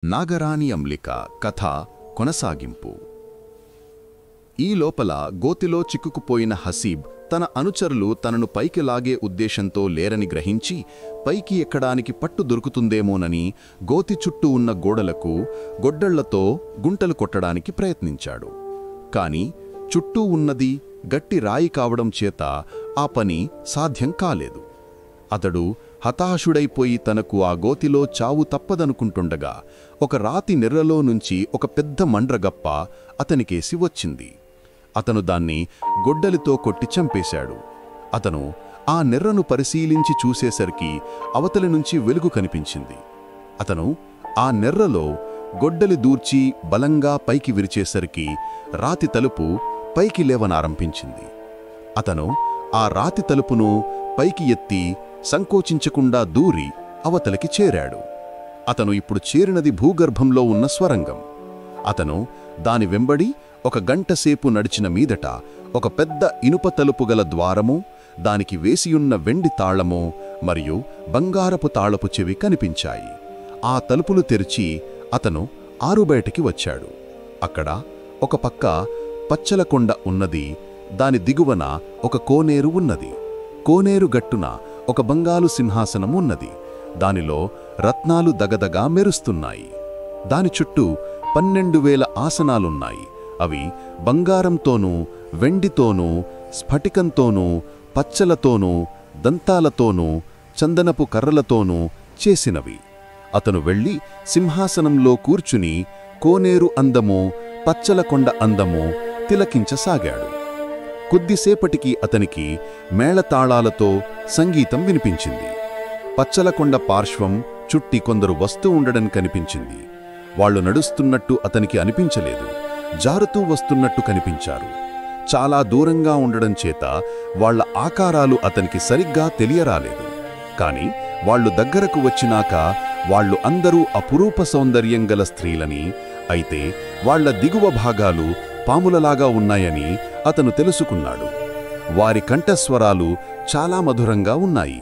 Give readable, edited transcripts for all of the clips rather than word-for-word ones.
నాగరాణి అంలిక కథ కొనసాగింపు. ఈ లోపల గోతిలో చిక్కుకుపోయిన హసీబ్ తన అనుచరులు తనను పైకి లాగే ఉద్దేశంతో లేరని గ్రహించి పైకి ఎక్కడానికి పట్టు దొరుకుతుందేమోనని గోతి చుట్టూ ఉన్న గోడలకు గొడ్డళ్లతో గుంటలు కొట్టడానికి ప్రయత్నించాడు. కాని చుట్టూ ఉన్నది గట్టి రాయి కావడం చేత ఆ పని సాధ్యం కాలేదు. అతడు హతాశుడైపోయి తనకు ఆ గోతిలో చావు తప్పదనుకుంటుండగా ఒక రాతి నెర్రలో నుంచి ఒక పెద్ద మండ్రగప్ప అతనికేసి వచ్చింది. అతను దాన్ని గొడ్డలితో కొట్టి చంపేశాడు. అతను ఆ నెర్రను పరిశీలించి చూసేసరికి అవతలి నుంచి వెలుగు కనిపించింది. అతను ఆ నెర్రలో గొడ్డలి దూర్చి బలంగా పైకి విరిచేసరికి రాతి తలుపు పైకి లేవనారంభించింది. అతను ఆ రాతి తలుపును పైకి ఎత్తి సంకోచించకుండా దూరి అవతలికి చేరాడు. అతను ఇప్పుడు చేరినది భూగర్భంలో ఉన్న స్వరంగం. అతను దాని వెంబడి ఒక గంటసేపు నడిచిన మీదట ఒక పెద్ద ఇనుప తలుపు గల ద్వారము, దానికి వేసియున్న వెండి తాళము మరియు బంగారపు తాళపు చెవి కనిపించాయి. ఆ తలుపులు తెరిచి అతను ఆరుబయటికి వచ్చాడు. అక్కడ ఒక పక్క పచ్చల కొండ ఉన్నది. దాని దిగువన ఒక కోనేరు ఉన్నది. కోనేరు గట్టున ఒక బంగారు సింహాసనం ఉన్నది. దానిలో రత్నాలు దగదగా మెరుస్తున్నాయి. దాని చుట్టూ 12,000 ఆసనాలున్నాయి. అవి బంగారంతోనూ వెండితోనూ స్ఫటికంతోనూ పచ్చలతోనూ దంతాలతోనూ చందనపు కర్రలతోనూ చేసినవి. అతను వెళ్ళి సింహాసనంలో కూర్చుని కోనేరు అందము, పచ్చలకొండ అందము తిలకించసాగాడు. కొద్దిసేపటికి అతనికి మేళతాళాలతో సంగీతం వినిపించింది. పచ్చలకొండ పార్శ్వం చుట్టి కొందరు వస్తూ ఉండడం కనిపించింది. వాళ్లు నడుస్తున్నట్టు అతనికి అనిపించలేదు, జారుతూ వస్తున్నట్టు కనిపించారు. చాలా దూరంగా ఉండడం చేత వాళ్ల ఆకారాలు అతనికి సరిగ్గా తెలియరాలేదు. కాని వాళ్లు దగ్గరకు వచ్చినాక వాళ్లు అందరూ అపురూప సౌందర్యం గల స్త్రీలని, అయితే వాళ్ల దిగువ భాగాలు పాములలాగా ఉన్నాయని అతను తెలుసుకున్నాడు. వారి కంఠస్వరాలు చాలా మధురంగా ఉన్నాయి.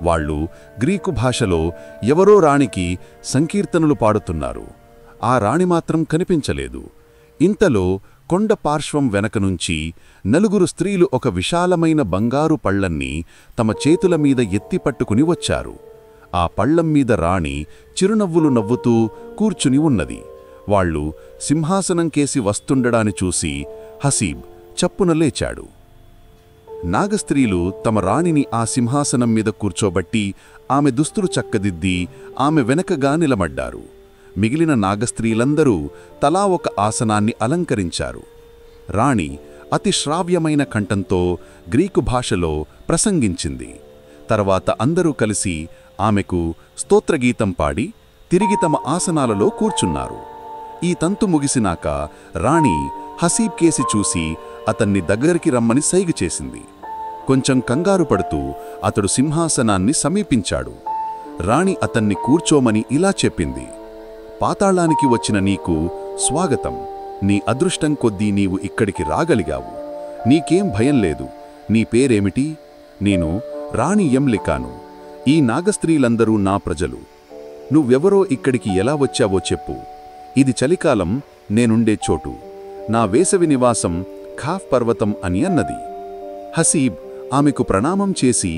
వాళ్ళు గ్రీకు భాషలో ఎవరో రాణికి సంకీర్తనలు పాడుతున్నారు. ఆ రాణి మాత్రం కనిపించలేదు. ఇంతలో కొండ పార్శ్వం వెనక నుంచి 4 స్త్రీలు ఒక విశాలమైన బంగారు పళ్లన్ని తమ చేతుల మీద ఎత్తిపట్టుకుని వచ్చారు. ఆ పళ్లం మీద రాణి చిరునవ్వులు నవ్వుతూ కూర్చుని ఉన్నది. వాళ్ళు సింహాసనం కేసి వస్తుండడాన్ని చూసి హసీబ్ చప్పున లేచాడు. నాగస్త్రీలు తమ రాణిని ఆ సింహాసనం మీద కూర్చోబట్టి ఆమె దుస్తులు చక్కదిద్ది ఆమె వెనకగా నిలబడ్డారు. మిగిలిన నాగస్త్రీలందరూ తలా ఒక ఆసనాన్ని అలంకరించారు. రాణి అతి శ్రావ్యమైన కంఠంతో గ్రీకు భాషలో ప్రసంగించింది. తర్వాత అందరూ కలిసి ఆమెకు స్తోత్రగీతం పాడి తిరిగి తమ ఆసనాలలో కూర్చున్నారు. ఈ తంతు ముగిసినాక రాణి హసీబ్ కేసి చూసి అతన్ని దగ్గరికి రమ్మని సైగ చేసింది. కొంచెం కంగారు పడుతూ అతడు సింహాసనాన్ని సమీపించాడు. రాణి అతన్ని కూర్చోమని ఇలా చెప్పింది: పాతాళానికి వచ్చిన నీకు స్వాగతం. నీ అదృష్టం కొద్దీ నీవు ఇక్కడికి రాగలిగావు. నీకేం భయం లేదు. నీ పేరేమిటి? నేను రాణి యంలికాను. ఈ నాగస్త్రీలందరూ నా ప్రజలు. నువ్వెవరో ఇక్కడికి ఎలా వచ్చావో చెప్పు. ఇది చలికాలం, నేనుండే చోటు. నా వేసవి నివాసం ఖాఫ్ పర్వతం అని అన్నది. హసీబ్ ఆమెకు ప్రణామం చేసి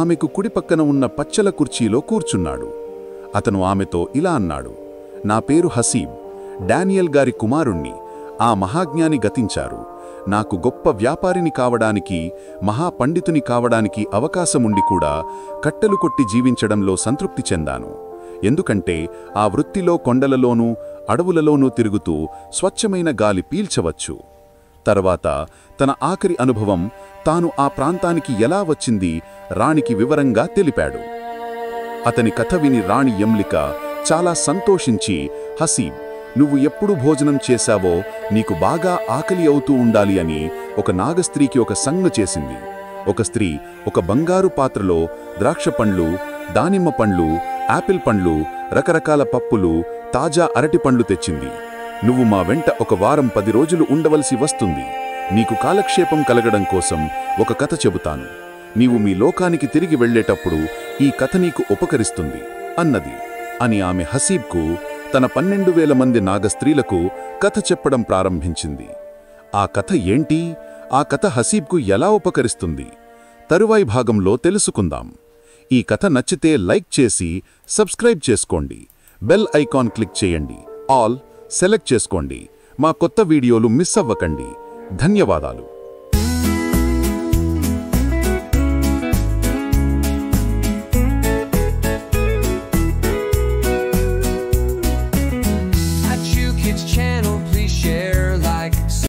ఆమెకు కుడిపక్కన ఉన్న పచ్చల కుర్చీలో కూర్చున్నాడు. అతను ఆమెతో ఇలా అన్నాడు: నా పేరు హసీబ్, డానియల్ గారి కుమారుణ్ణి. ఆ మహాజ్ఞాని గతించారు. నాకు గొప్ప వ్యాపారిని కావడానికి, మహాపండితుని కావడానికి అవకాశముండి కూడా కట్టెలు కొట్టి జీవించడంలో సంతృప్తి చెందాను. ఎందుకంటే ఆ వృత్తిలో కొండలలోనూ అడవులలోనూ తిరుగుతూ స్వచ్ఛమైన గాలి పీల్చవచ్చు. తర్వాత తన ఆఖరి అనుభవం తాను ఆ ప్రాంతానికి ఎలా వచ్చింది రాణికి వివరంగా తెలిపాడు. అతని కథ విని రాణి యంలిక చాలా సంతోషించి, హసీబ్, నువ్వు ఎప్పుడు భోజనం చేశావో నీకు బాగా ఆకలి అవుతూ ఉండాలి అని ఒక నాగస్త్రీకి ఒక సంజ్ఞ చేసింది. ఒక స్త్రీ ఒక బంగారు పాత్రలో ద్రాక్ష పండ్లు, దానిమ్మ పండ్లు, యాపిల్ పండ్లు, రకరకాల పప్పులు, తాజా అరటి పండ్లు తెచ్చింది. నువ్వు మా వెంట 1 వారం 10 రోజులు ఉండవలసి వస్తుంది. నీకు కాలక్షేపం కలగడం కోసం ఒక కథ చెబుతాను. నీవు మీ లోకానికి తిరిగి వెళ్లేటప్పుడు ఈ కథ నీకు ఉపకరిస్తుంది అన్నది. అని ఆమె హసీబ్కు తన 12,000 మంది నాగస్త్రీలకు కథ చెప్పడం ప్రారంభించింది. ఆ కథ ఏంటి? ఆ కథ హసీబ్కు ఎలా ఉపకరిస్తుంది? తరువాయి భాగంలో తెలుసుకుందాం. ఈ కథ నచ్చితే లైక్ చేసి సబ్స్క్రైబ్ చేసుకోండి. బెల్ ఐకాన్ క్లిక్ చేయండి. ఆల్ సెలెక్ట్ చేసుకోండి. మా కొత్త వీడియోలు మిస్ అవ్వకండి. ధన్యవాదాలు.